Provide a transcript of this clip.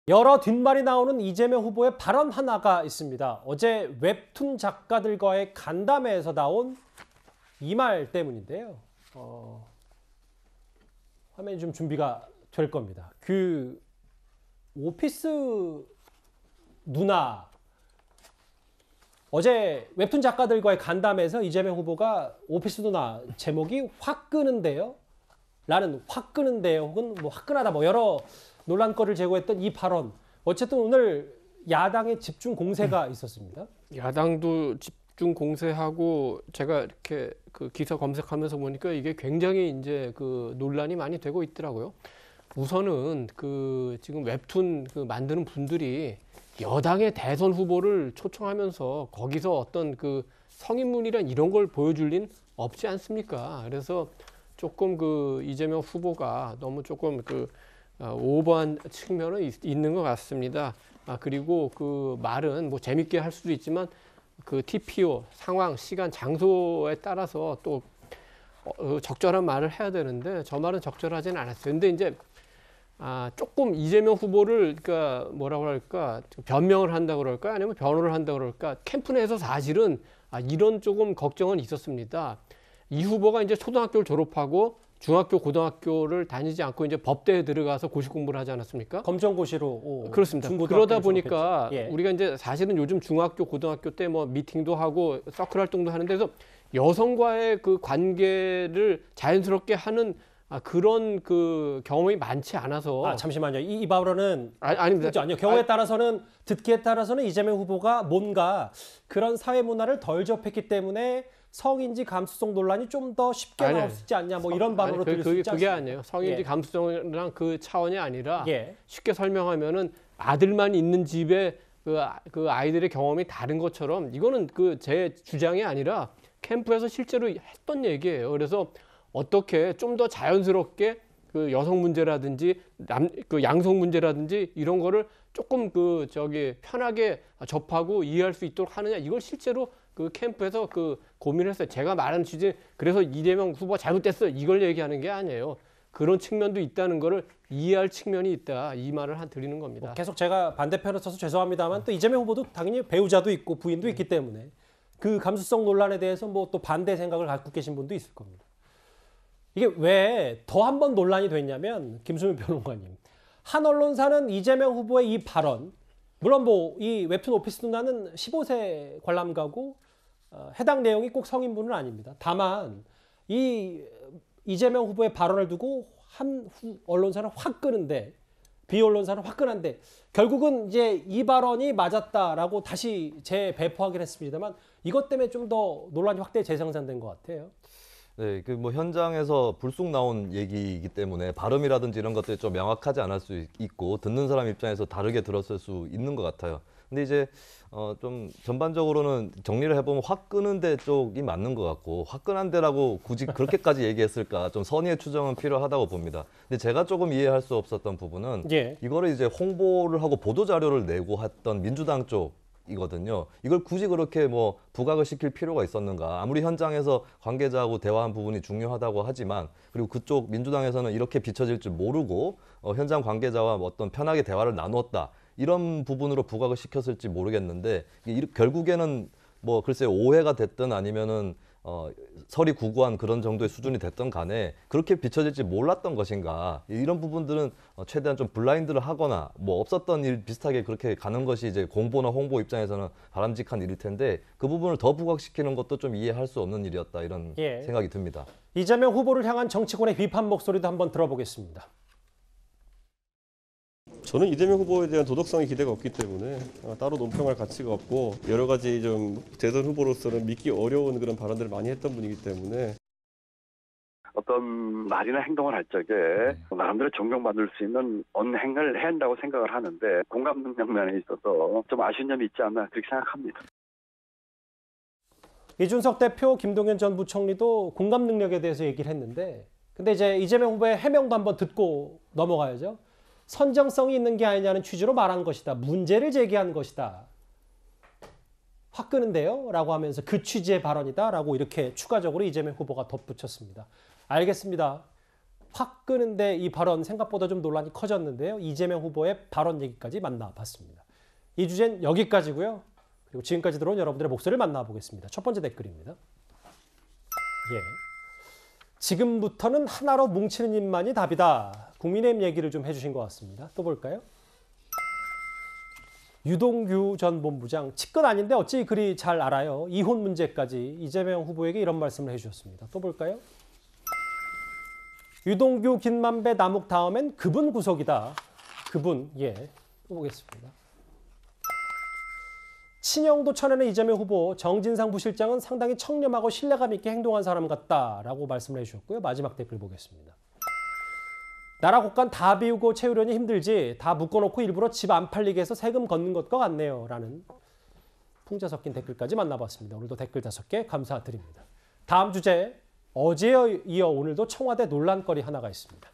여러 뒷말이 나오는 이재명 후보의 발언 하나가 있습니다. 어제 웹툰 작가들과의 간담회에서 나온 이 말 때문인데요. 화면이 좀 준비가 될 겁니다. 그 오피스 누나, 어제 웹툰 작가들과의 간담회에서 이재명 후보가 오피스 누나 제목이 화끄는데요 라는 화끄는데요 혹은 뭐 화끈하다 뭐 여러 논란거리를 제기했던 이 발언, 어쨌든 오늘 야당의 집중 공세가 있었습니다. 야당도 집중 공세하고, 제가 이렇게 그 기사 검색하면서 보니까 이게 굉장히 이제 그 논란이 많이 되고 있더라고요. 우선은 그 지금 웹툰 그 만드는 분들이 여당의 대선 후보를 초청하면서 거기서 어떤 그 성인문이란 이런 걸 보여줄 리는 없지 않습니까? 그래서 조금 그 이재명 후보가 너무 조금 그 오버한 측면은 있는 것 같습니다. 그리고 그 말은 뭐 재밌게 할 수도 있지만 그 TPO, 상황, 시간, 장소에 따라서 또 적절한 말을 해야 되는데 저 말은 적절하지는 않았어요. 근데 이제 조금 이재명 후보를 그러니까 뭐라고 할까, 변명을 한다 그럴까 아니면 변호를 한다 그럴까, 캠프 내에서 사실은 이런 조금 걱정은 있었습니다. 이 후보가 이제 초등학교를 졸업하고 중학교, 고등학교를 다니지 않고 이제 법대에 들어가서 고시 공부를 하지 않았습니까? 검정고시로. 그렇습니다. 그러다 보니까 예. 우리가 이제 사실은 요즘 중학교, 고등학교 때 뭐 미팅도 하고 서클 활동도 하는데, 그래서 여성과의 그 관계를 자연스럽게 하는 그런 그 경험이 많지 않아서. 잠시만요. 이 발언은 아닙니다. 그렇죠. 아니요. 경우에 따라서는, 듣기에 따라서는 이재명 후보가 뭔가 그런 사회 문화를 덜 접했기 때문에 성인지 감수성 논란이 좀 더 쉽게 나올 수 있지 않냐, 뭐 이런 발언으로 들릴 수 있지 않습니까? 그게 아니에요. 성인지 감수성이랑 그 차원이 아니라, 예. 쉽게 설명하면은 아들만 있는 집에 그 아이들의 경험이 다른 것처럼, 이거는 그 제 주장이 아니라 캠프에서 실제로 했던 얘기예요. 그래서 어떻게 좀 더 자연스럽게 그 여성 문제라든지 그 양성 문제라든지 이런 거를 조금 편하게 접하고 이해할 수 있도록 하느냐, 이걸 실제로 그 캠프에서 그 고민을 했어요. 제가 말한 취지, 그래서 이재명 후보가 잘못됐어 이걸 얘기하는 게 아니에요. 그런 측면도 있다는 거를 이해할 측면이 있다, 이 말을 드리는 겁니다. 계속 제가 반대편을 써서 죄송합니다만, 또 이재명 후보도 당연히 배우자도 있고 부인도 있기 때문에 그 감수성 논란에 대해서 뭐 또 반대 생각을 갖고 계신 분도 있을 겁니다. 이게 왜 더 한 번 논란이 됐냐면, 김수민 변호사님, 한 언론사는 이재명 후보의 이 발언, 물론 뭐 이 웹툰 오피스 누나는 15세 관람가고 해당 내용이 꼭 성인분은 아닙니다. 다만 이재명 후보의 발언을 두고 한 언론사는 화끄는데, 비 언론사는 화끈한데, 결국은 이제 이 발언이 맞았다라고 다시 재배포하긴 했습니다만, 이것 때문에 좀 더 논란이 확대 재생산된 것 같아요. 네, 그 뭐 현장에서 불쑥 나온 얘기이기 때문에 발음이라든지 이런 것들이 좀 명확하지 않을 수 있고, 듣는 사람 입장에서 다르게 들었을 수 있는 것 같아요. 근데 이제 좀 전반적으로는 정리를 해보면 화끄는데 쪽이 맞는 것 같고, 화끈한데라고 굳이 그렇게까지 얘기했을까, 좀 선의의 추정은 필요하다고 봅니다. 근데 제가 조금 이해할 수 없었던 부분은, 예. 이거를 이제 홍보를 하고 보도 자료를 내고 했던 민주당 쪽이거든요. 이걸 굳이 그렇게 뭐 부각을 시킬 필요가 있었는가. 아무리 현장에서 관계자하고 대화한 부분이 중요하다고 하지만, 그리고 그쪽 민주당에서는 이렇게 비춰질 줄 모르고 현장 관계자와 어떤 편하게 대화를 나누었다, 이런 부분으로 부각을 시켰을지 모르겠는데, 결국에는 뭐 글쎄 오해가 됐든 아니면은 설이 구구한 그런 정도의 수준이 됐던 간에 그렇게 비춰질지 몰랐던 것인가, 이런 부분들은 최대한 좀 블라인드를 하거나 뭐 없었던 일 비슷하게 그렇게 가는 것이 이제 공보나 홍보 입장에서는 바람직한 일일 텐데, 그 부분을 더 부각시키는 것도 좀 이해할 수 없는 일이었다, 이런 생각이 듭니다. 이재명 후보를 향한 정치권의 비판 목소리도 한번 들어보겠습니다. 저는 이재명 후보에 대한 도덕성의 기대가 없기 때문에 따로 논평할 가치가 없고, 여러 가지 좀 대선 후보로서는 믿기 어려운 그런 발언들을 많이 했던 분이기 때문에, 어떤 말이나 행동을 할 적에 나름대로 존경받을 수 있는 언행을 해야 한다고 생각을 하는데, 공감 능력 면에 있어서 좀 아쉬운 점이 있지 않나, 그렇게 생각합니다. 이준석 대표, 김동연 전 부총리도 공감 능력에 대해서 얘기를 했는데, 근데 이제 이재명 후보의 해명도 한번 듣고 넘어가야죠. 선정성이 있는 게 아니냐는 취지로 말한 것이다. 문제를 제기한 것이다. 화끄는데요? 라고 하면서 그 취지의 발언이다. 라고 이렇게 추가적으로 이재명 후보가 덧붙였습니다. 알겠습니다. 확 끄는데 이 발언 생각보다 좀 논란이 커졌는데요. 이재명 후보의 발언 얘기까지 만나봤습니다. 이 주제는 여기까지고요. 그리고 지금까지 들어온 여러분들의 목소리를 만나보겠습니다. 첫 번째 댓글입니다. 예. 지금부터는 하나로 뭉치는 입만이 답이다. 국민의힘 얘기를 좀 해주신 것 같습니다. 또 볼까요? 유동규 전 본부장, 측근 아닌데 어찌 그리 잘 알아요. 이혼 문제까지 이재명 후보에게 이런 말씀을 해주셨습니다. 또 볼까요? 유동규, 김만배, 남욱 다음엔 그분 구속이다. 그분, 예, 또 보겠습니다. 친형도 쳐내는 이재명 후보, 정진상 부실장은 상당히 청렴하고 신뢰감 있게 행동한 사람 같다라고 말씀을 해주셨고요. 마지막 댓글 보겠습니다. 나라 곳간 다 비우고 채우려니 힘들지 다 묶어놓고 일부러 집 안 팔리게 해서 세금 걷는 것과 같네요. 라는 풍자 섞인 댓글까지 만나봤습니다. 오늘도 댓글 5개 감사드립니다. 다음 주제, 어제에 이어 오늘도 청와대 논란거리 하나가 있습니다.